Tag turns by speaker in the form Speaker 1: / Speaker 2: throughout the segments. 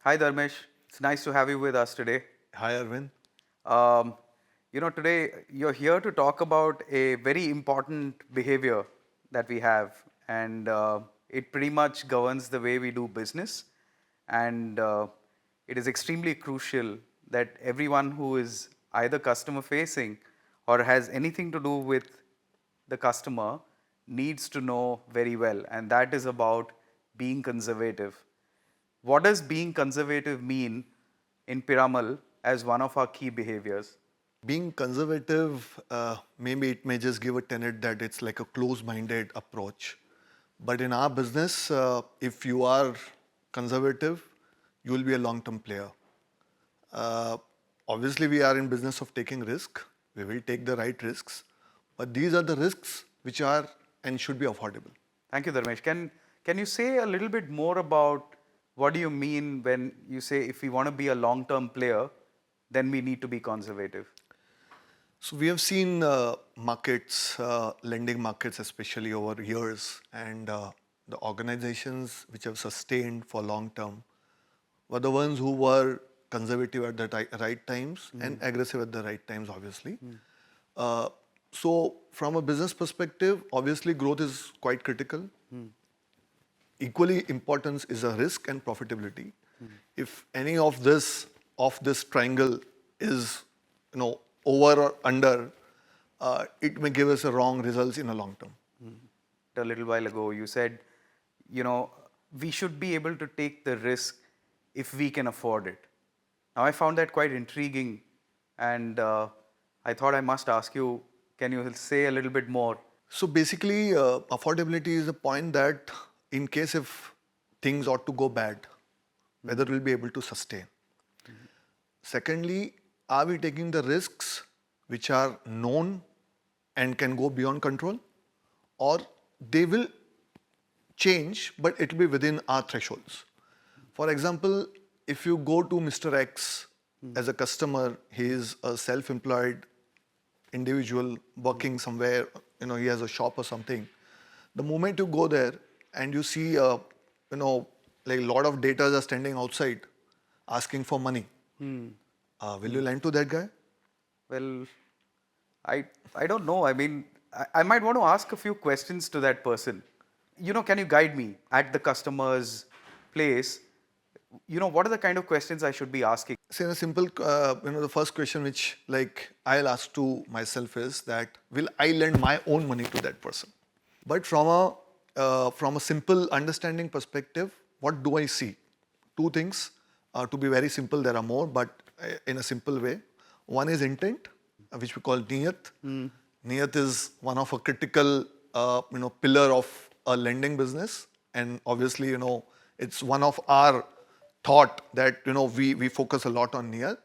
Speaker 1: Hi Dharmesh, it's nice to have you with us today.
Speaker 2: Hi, Arvind.
Speaker 1: Um, Today you're here to talk about a very important behavior that we have, and it pretty much governs the way we do business. And it is extremely crucial that everyone who is either customer facing or has anything to do with the customer needs to know very well, and that is about being conservative. What does being conservative mean in Piramal as one of our key behaviors?
Speaker 2: Being conservative, maybe it may just give a tenet that it's like a close-minded approach. But in our business, if you are conservative, you will be a long-term player. Uh, Obviously, we are in business of taking risk. We will take the right risks, but these are the risks which are and should be affordable.
Speaker 1: Thank you, Dharmesh. Can you say a little bit more about what do you mean when you say if we want to be a long-term player, then we need to be conservative?
Speaker 2: So we have seen markets, lending markets especially over years, and the organizations which have sustained for long term were the ones who were conservative at the right times and aggressive at the right times, obviously. Uh, so from a business perspective, obviously growth is quite critical. Equally importance is a risk and profitability. If any of this triangle is over or under, it may give us a wrong results in a long term.
Speaker 1: A little while ago, you said, you know, we should be able to take the risk if we can afford it. Now, I found that quite intriguing, and I thought I must ask you, can you say a little bit more?
Speaker 2: So basically, affordability is the point that in case if things ought to go bad, whether we'll be able to sustain. Secondly, are we taking the risks which are known and can go beyond control, or they will change, but it will be within our thresholds. For example, if you go to Mr. X as a customer, he is a self-employed individual working somewhere, he has a shop or something. The moment you go there and you see, like a lot of data are standing outside asking for money, will you lend to that guy?
Speaker 1: Well, I don't know. I mean, I might want to ask a few questions to that person. Can you guide me at the customer's place? What are the kind of questions I should be asking?
Speaker 2: Say in a simple, the first question which like I'll ask to myself is that will I lend my own money to that person? But from a simple understanding perspective, what do I see? Two things. To be very simple, there are more, but in a simple way. One is intent, which we call niyat. Niyat is one of a critical, pillar of a lending business, and obviously, it's one of our thought that we focus a lot on niyat.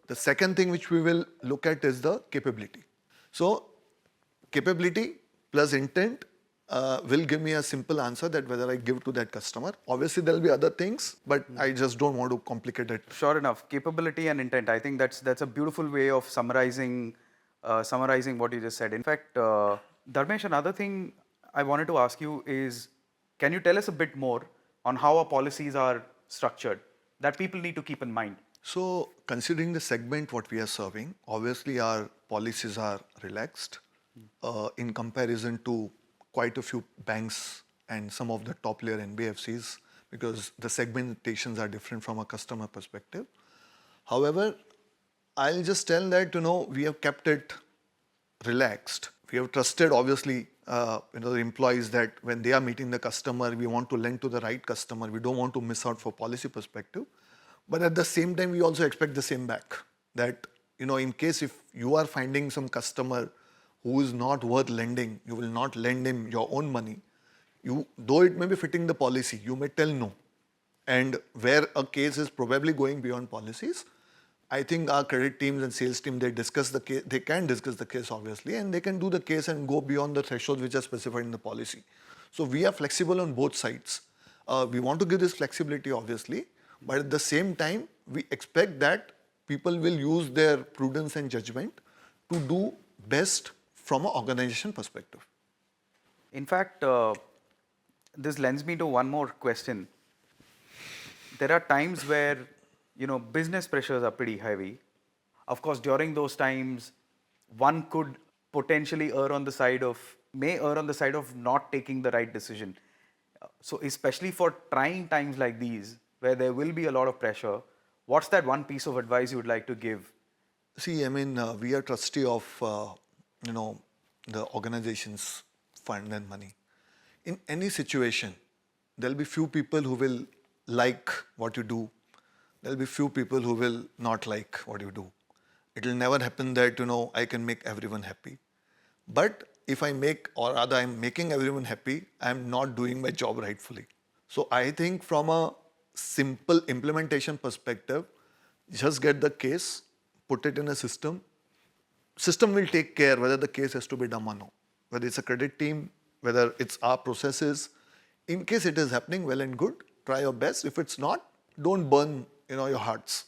Speaker 2: The second thing which we will look at is the capability. So capability plus intent will give me a simple answer that whether I give to that customer. Obviously, there will be other things, but I just don't want to complicate it.
Speaker 1: Sure enough, capability and intent. I think that's a beautiful way of summarizing what you just said. In fact, Dharmesh, another thing I wanted to ask you is, can you tell us a bit more on how our policies are structured that people need to keep in mind?
Speaker 2: So, considering the segment what we are serving, obviously our policies are relaxed in comparison to quite a few banks and some of the top layer NBFCs because the segmentations are different from a customer perspective. However, I'll just tell that we have kept it relaxed. We have trusted obviously the employees that when they are meeting the customer, we want to lend to the right customer. We don't want to miss out for policy perspective. But at the same time, we also expect the same back. That in case if you are finding some customer who is not worth lending, you will not lend him your own money. Though it may be fitting the policy, you may tell no. And where a case is probably going beyond policies, I think our credit teams and sales team, they discuss the case, they can discuss the case obviously, and they can do the case and go beyond the thresholds which are specified in the policy. So we are flexible on both sides. We want to give this flexibility obviously, but at the same time, we expect that people will use their prudence and judgment to do best from an organization perspective.
Speaker 1: In fact, this lends me to one more question. there are times where, business pressures are pretty heavy. Of course, during those times, one could potentially may err on the side of not taking the right decision. So, especially for trying times like these, where there will be a lot of pressure, what's that one piece of advice you would like to give?
Speaker 2: See, I mean, we are trustee of, you know, the organization's fund and money. In any situation, there'll be few people who will like what you do. There'll be few people who will not like what you do. It will never happen that, I can make everyone happy. But if I make, or rather I'm making everyone happy, I'm not doing my job rightfully. So I think from a simple implementation perspective, just get the case, put it in a system. System will take care whether the case has to be done or no. Whether it's a credit team, whether it's our processes. In case it is happening, well and good. Try your best. If it's not, don't burn your hearts.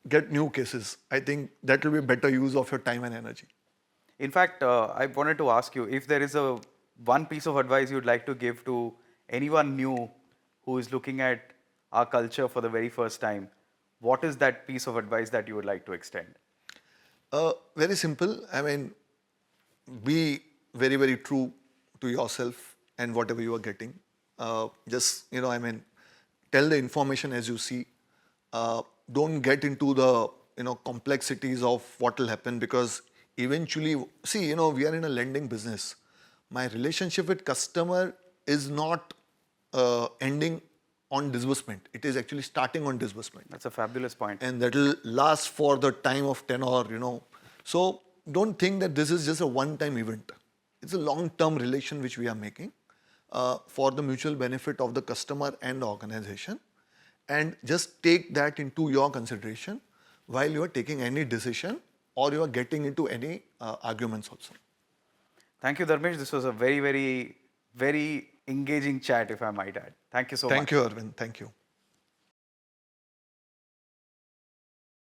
Speaker 2: Get new cases. I think that will be a better use of your time and energy.
Speaker 1: In fact, I wanted to ask you if there is a one piece of advice you'd like to give to anyone new who is looking at our culture for the very first time. What is that piece of advice that you would like to extend?
Speaker 2: Very simple. I mean, be very, very true to yourself and whatever you are getting. Tell the information as you see. Don't get into the, complexities of what will happen, because eventually, see, we are in a lending business. My relationship with customer is not ending on disbursement. It is actually starting on disbursement.
Speaker 1: That's a fabulous point.
Speaker 2: And that will last for the time of tenor. So don't think that this is just a one-time event. It's a long-term relation which we are making for the mutual benefit of the customer and the organization. And just take that into your consideration while you are taking any decision or you are getting into any arguments also.
Speaker 1: Thank you, Dharmesh. This was a very, very, very engaging chat, if I might add. Thank you so much.
Speaker 2: Thank you, Arvind. Thank you.